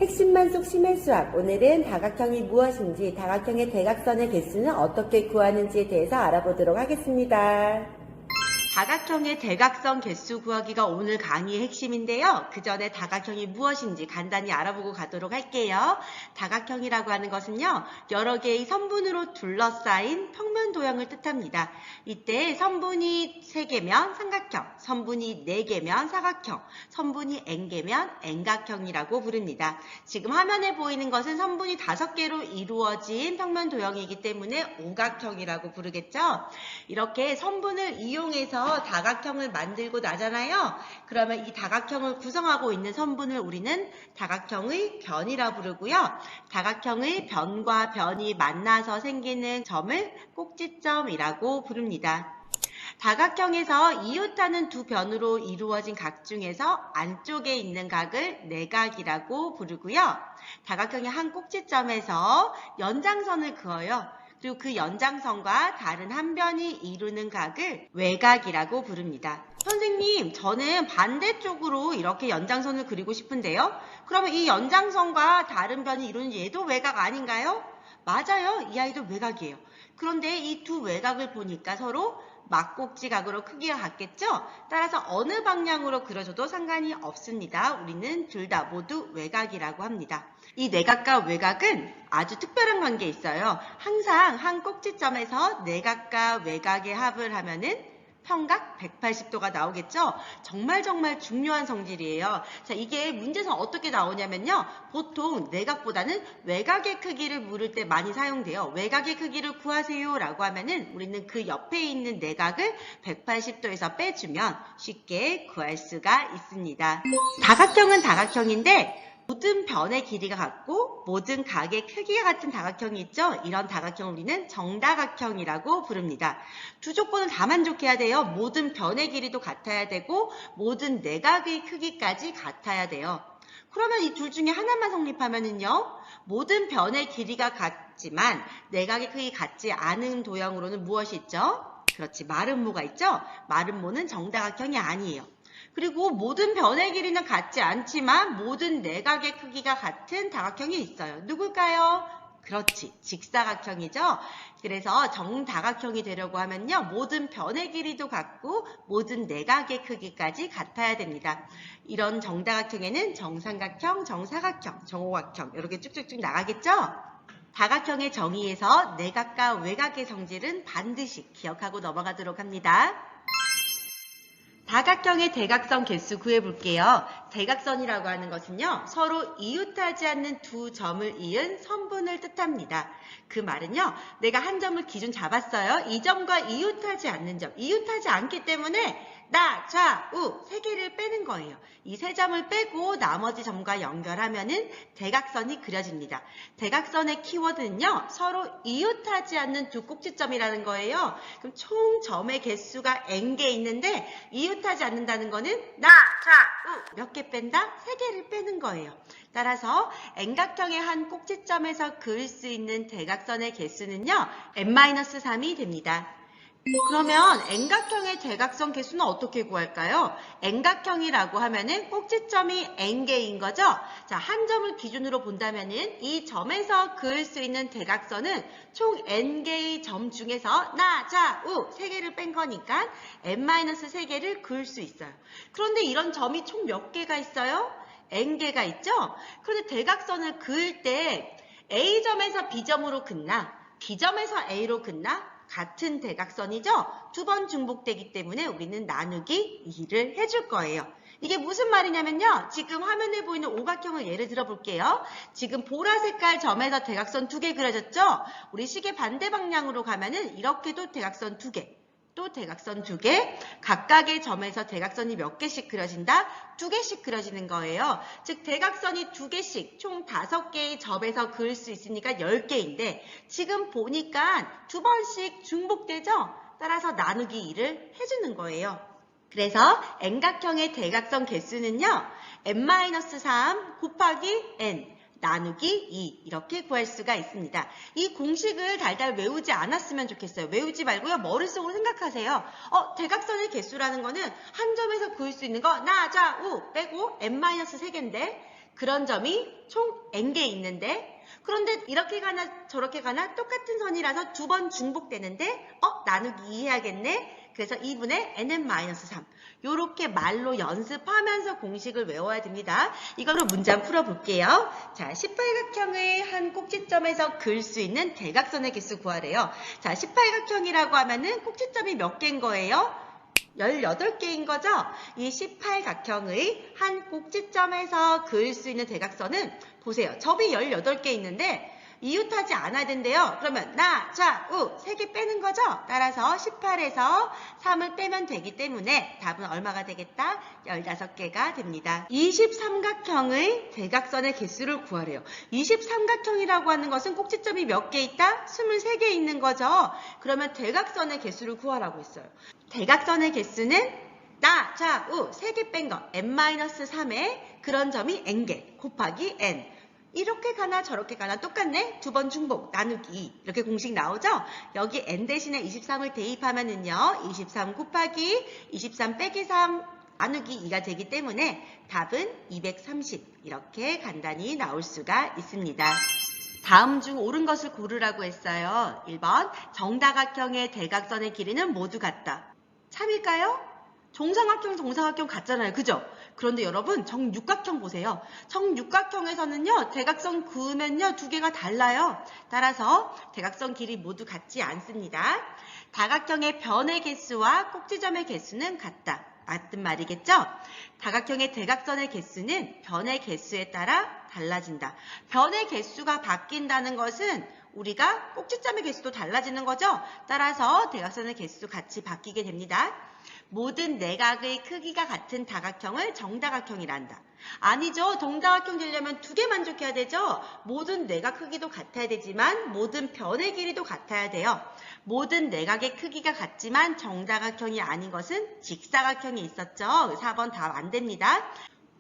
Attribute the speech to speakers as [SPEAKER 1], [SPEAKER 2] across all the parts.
[SPEAKER 1] 핵심만 속 심해 수학. 오늘은 다각형이 무엇인지, 다각형의 대각선의 개수는 어떻게 구하는지에 대해서 알아보도록 하겠습니다.
[SPEAKER 2] 다각형의 대각선 개수 구하기가 오늘 강의의 핵심인데요. 그 전에 다각형이 무엇인지 간단히 알아보고 가도록 할게요. 다각형이라고 하는 것은요, 여러 개의 선분으로 둘러싸인 평면 도형을 뜻합니다. 이때 선분이 3개면 삼각형, 선분이 4개면 사각형, 선분이 n개면 n각형이라고 부릅니다. 지금 화면에 보이는 것은 선분이 5개로 이루어진 평면 도형이기 때문에 오각형이라고 부르겠죠. 이렇게 선분을 이용해서 다각형을 만들고 나잖아요. 그러면 이 다각형을 구성하고 있는 선분을 우리는 다각형의 변이라 부르고요. 다각형의 변과 변이 만나서 생기는 점을 꼭지점이라고 부릅니다. 다각형에서 이웃하는 두 변으로 이루어진 각 중에서 안쪽에 있는 각을 내각이라고 부르고요. 다각형의 한 꼭지점에서 연장선을 그어요. 그리고 그 연장선과 다른 한 변이 이루는 각을 외각이라고 부릅니다. 선생님, 저는 반대쪽으로 이렇게 연장선을 그리고 싶은데요. 그러면 이 연장선과 다른 변이 이루는 얘도 외각 아닌가요? 맞아요. 이 아이도 외각이에요. 그런데 이 두 외각을 보니까 서로 막꼭지각으로 크기가 같겠죠? 따라서 어느 방향으로 그려줘도 상관이 없습니다. 우리는 둘 다 모두 외각이라고 합니다. 이 내각과 외각은 아주 특별한 관계에 있어요. 항상 한 꼭지점에서 내각과 외각의 합을 하면은 평각 180도가 나오겠죠? 정말 중요한 성질이에요. 자, 이게 문제에서 어떻게 나오냐면요. 보통 내각보다는 외각의 크기를 물을 때 많이 사용돼요. 외각의 크기를 구하세요 라고 하면은 우리는 그 옆에 있는 내각을 180도에서 빼주면 쉽게 구할 수가 있습니다. 다각형은 다각형인데 모든 변의 길이가 같고 모든 각의 크기가 같은 다각형이 있죠. 이런 다각형을 우리는 정다각형이라고 부릅니다. 두 조건을 다 만족해야 돼요. 모든 변의 길이도 같아야 되고 모든 내각의 크기까지 같아야 돼요. 그러면 이 둘 중에 하나만 성립하면은요. 모든 변의 길이가 같지만 내각의 크기 같지 않은 도형으로는 무엇이 있죠? 그렇지, 마름모가 있죠? 마름모는 정다각형이 아니에요. 그리고 모든 변의 길이는 같지 않지만 모든 내각의 크기가 같은 다각형이 있어요. 누굴까요? 그렇지, 직사각형이죠. 그래서 정다각형이 되려고 하면요. 모든 변의 길이도 같고 모든 내각의 크기까지 같아야 됩니다. 이런 정다각형에는 정삼각형, 정사각형, 정오각형 이렇게 쭉쭉쭉 나가겠죠? 다각형의 정의에서 내각과 외각의 성질은 반드시 기억하고 넘어가도록 합니다. 다각형의 대각선 개수 구해볼게요. 대각선이라고 하는 것은요. 서로 이웃하지 않는 두 점을 이은 선분을 뜻합니다. 그 말은요. 내가 한 점을 기준 잡았어요. 이 점과 이웃하지 않는 점. 이웃하지 않기 때문에 나, 좌, 우 세 개를 빼는 거예요. 이 세 점을 빼고 나머지 점과 연결하면은 대각선이 그려집니다. 대각선의 키워드는요. 서로 이웃하지 않는 두 꼭지점이라는 거예요. 그럼 총 점의 개수가 n개 있는데 이웃하지 않는다는 거는 나, 좌, 우 몇 개 뺀다? 세 개를 빼는 거예요. 따라서 n각형의 한 꼭지점에서 그을 수 있는 대각선의 개수는요. n-3이 됩니다. 그러면 n각형의 대각선 개수는 어떻게 구할까요? n각형이라고 하면은 꼭지점이 n개인 거죠? 자, 한 점을 기준으로 본다면은 이 점에서 그을 수 있는 대각선은 총 n개의 점 중에서 나, 자, 우 세 개를 뺀 거니까 n-3개를 그을 수 있어요. 그런데 이런 점이 총 몇 개가 있어요? n개가 있죠? 그런데 대각선을 그을 때 A점에서 B점으로 긋나? B점에서 A로 긋나? 같은 대각선이죠? 두 번 중복되기 때문에 우리는 나누기 2를 해줄 거예요. 이게 무슨 말이냐면요. 지금 화면에 보이는 오각형을 예를 들어 볼게요. 지금 보라 색깔 점에서 대각선 2개 그려졌죠? 우리 시계 반대 방향으로 가면은 이렇게도 대각선 2개. 또 대각선 2개, 각각의 점에서 대각선이 몇 개씩 그려진다? 2개씩 그려지는 거예요. 즉 대각선이 2개씩 총 5개의 점에서 그을 수 있으니까 10개인데 지금 보니까 2번씩 중복되죠? 따라서 나누기 2를 해주는 거예요. 그래서 n각형의 대각선 개수는요. n-3 곱하기 n 나누기 2 이렇게 구할 수가 있습니다. 이 공식을 달달 외우지 않았으면 좋겠어요. 외우지 말고요. 머릿속으로 생각하세요. 대각선의 개수라는 거는 한 점에서 그을 수 있는 거 나, 좌, 우 빼고 n-3개인데 그런 점이 총 n개 있는데 그런데 이렇게 가나 저렇게 가나 똑같은 선이라서 두 번 중복되는데 나누기 2 해야겠네. 그래서 2분의 nn-3 요렇게 말로 연습하면서 공식을 외워야 됩니다. 이걸로 문제 한번 풀어볼게요. 자, 18각형의 한 꼭지점에서 그을 수 있는 대각선의 개수 구하래요. 자, 18각형이라고 하면은 꼭지점이 몇 개인 거예요? 18개인 거죠? 이 18각형의 한 꼭지점에서 그을 수 있는 대각선은 보세요. 점이 18개 있는데 이웃하지 않아야 된대요. 그러면 나, 좌, 우 3개 빼는 거죠? 따라서 18에서 3을 빼면 되기 때문에 답은 얼마가 되겠다? 15개가 됩니다. 23각형의 대각선의 개수를 구하래요. 23각형이라고 하는 것은 꼭지점이 몇 개 있다? 23개 있는 거죠? 그러면 대각선의 개수를 구하라고 했어요. 대각선의 개수는 나, 좌, 우 3개 뺀 거 n-3에 그런 점이 n개 곱하기 n 이렇게 가나 저렇게 가나 똑같네. 두 번 중복 나누기 2 이렇게 공식 나오죠. 여기 n 대신에 23을 대입하면은요 23 곱하기 23 빼기 3 나누기 2가 되기 때문에 답은 230 이렇게 간단히 나올 수가 있습니다. 다음 중 옳은 것을 고르라고 했어요. 1번 정다각형의 대각선의 길이는 모두 같다. 참일까요? 정삼각형 같잖아요. 그죠? 그런데 여러분 정육각형 보세요. 정육각형에서는요 대각선 그으면요 두 개가 달라요. 따라서 대각선 길이 모두 같지 않습니다. 다각형의 변의 개수와 꼭지점의 개수는 같다. 맞든 말이겠죠? 다각형의 대각선의 개수는 변의 개수에 따라 달라진다. 변의 개수가 바뀐다는 것은 우리가 꼭지점의 개수도 달라지는 거죠? 따라서 대각선의 개수도 같이 바뀌게 됩니다. 모든 내각의 크기가 같은 다각형을 정다각형이라 한다. 아니죠. 정다각형 되려면 두 개 만족해야 되죠. 모든 내각 크기도 같아야 되지만 모든 변의 길이도 같아야 돼요. 모든 내각의 크기가 같지만 정다각형이 아닌 것은 직사각형이 있었죠. 4번 답 안 됩니다.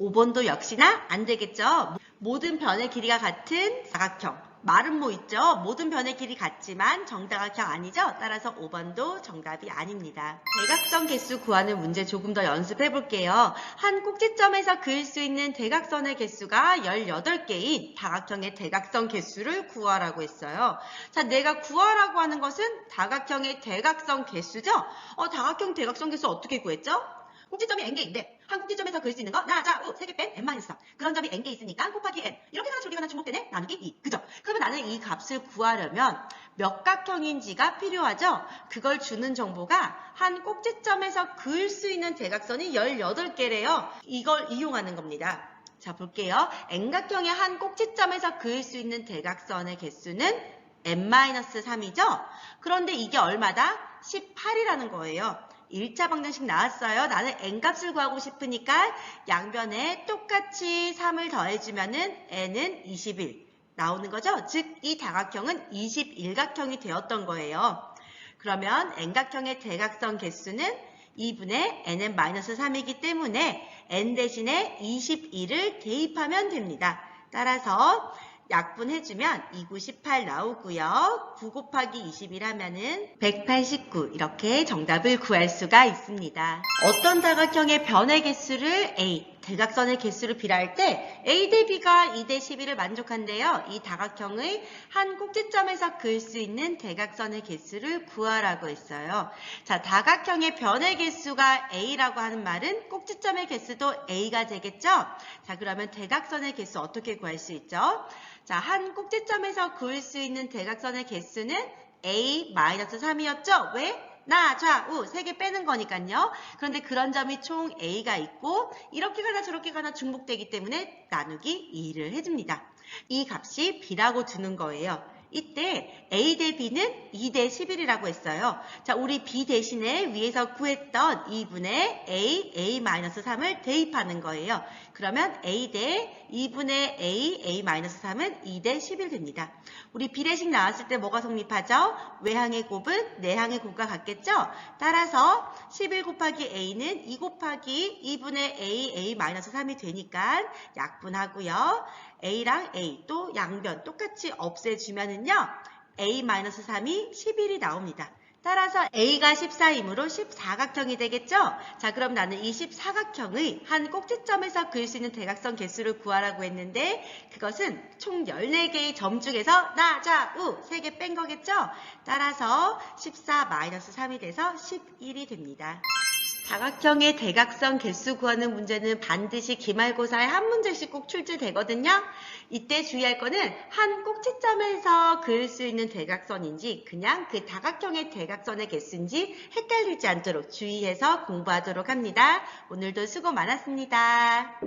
[SPEAKER 2] 5번도 역시나 안 되겠죠. 모든 변의 길이가 같은 사각형. 말은 뭐 있죠? 모든 변의 길이 같지만 정다각형 아니죠? 따라서 5번도 정답이 아닙니다. 대각선 개수 구하는 문제 조금 더 연습해 볼게요. 한 꼭지점에서 그을 수 있는 대각선의 개수가 18개인 다각형의 대각선 개수를 구하라고 했어요. 자, 내가 구하라고 하는 것은 다각형의 대각선 개수죠? 다각형 대각선 개수 어떻게 구했죠? 꼭지점이 n개인데 한 꼭지점에서 그을 수 있는 거 나, 좌, 우 3개 뺀 n-3 그런 점이 n개 있으니까 곱하기 n 이렇게 하나 저렇게 하나 중복되네 나누기 2 그죠? 그러면 나는 이 값을 구하려면 몇 각형인지가 필요하죠? 그걸 주는 정보가 한 꼭지점에서 그을 수 있는 대각선이 18개래요. 이걸 이용하는 겁니다. 자, 볼게요. n각형의 한 꼭지점에서 그을 수 있는 대각선의 개수는 n-3이죠? 그런데 이게 얼마다? 18이라는 거예요. 1차 방정식 나왔어요. 나는 n값을 구하고 싶으니까 양변에 똑같이 3을 더해주면은 n은 21 나오는 거죠. 즉, 이 다각형은 21각형이 되었던 거예요. 그러면 n각형의 대각선 개수는 2분의 nn-3이기 때문에 n 대신에 21을 대입하면 됩니다. 따라서 약분해주면 2, 9, 18 나오고요. 9 곱하기 21 하면은 189 이렇게 정답을 구할 수가 있습니다. 어떤 다각형의 변의 개수를 A, 대각선의 개수를 B할 때 A 대 B가 2 대 11을 만족한대요. 이 다각형의 한 꼭지점에서 그을 수 있는 대각선의 개수를 구하라고 했어요. 자, 다각형의 변의 개수가 A라고 하는 말은 꼭지점의 개수도 A가 되겠죠? 자, 그러면 대각선의 개수 어떻게 구할 수 있죠? 자, 한 꼭지점에서 그을 수 있는 대각선의 개수는 A-3이었죠? 왜? 나, 좌, 우 3개 빼는 거니까요. 그런데 그런 점이 총 A가 있고 이렇게 가나 저렇게 가나 중복되기 때문에 나누기 2를 해줍니다. 이 값이 B라고 두는 거예요. 이때 A 대 B는 2 대 11이라고 했어요. 자, 우리 B 대신에 위에서 구했던 2분의 A-3을 대입하는 거예요. 그러면 A 대 2분의 A-3은 2 대 11 됩니다. 우리 비례식 나왔을 때 뭐가 성립하죠? 외항의 곱은 내항의 곱과 같겠죠? 따라서 11 곱하기 A는 2 곱하기 2분의 A-3이 되니까 약분하고요. A랑 A 또 양변 똑같이 없애주면은요. A-3이 11이 나옵니다. 따라서 A가 14이므로 14각형이 되겠죠? 자, 그럼 나는 이 14각형의 한 꼭지점에서 그릴 수 있는 대각선 개수를 구하라고 했는데 그것은 총 14개의 점 중에서 나, 자, 우 3개 뺀 거겠죠? 따라서 14-3이 돼서 11이 됩니다. 다각형의 대각선 개수 구하는 문제는 반드시 기말고사에 한 문제씩 꼭 출제되거든요. 이때 주의할 거는 한 꼭지점에서 그릴 수 있는 대각선인지 그냥 그 다각형의 대각선의 개수인지 헷갈리지 않도록 주의해서 공부하도록 합니다. 오늘도 수고 많았습니다.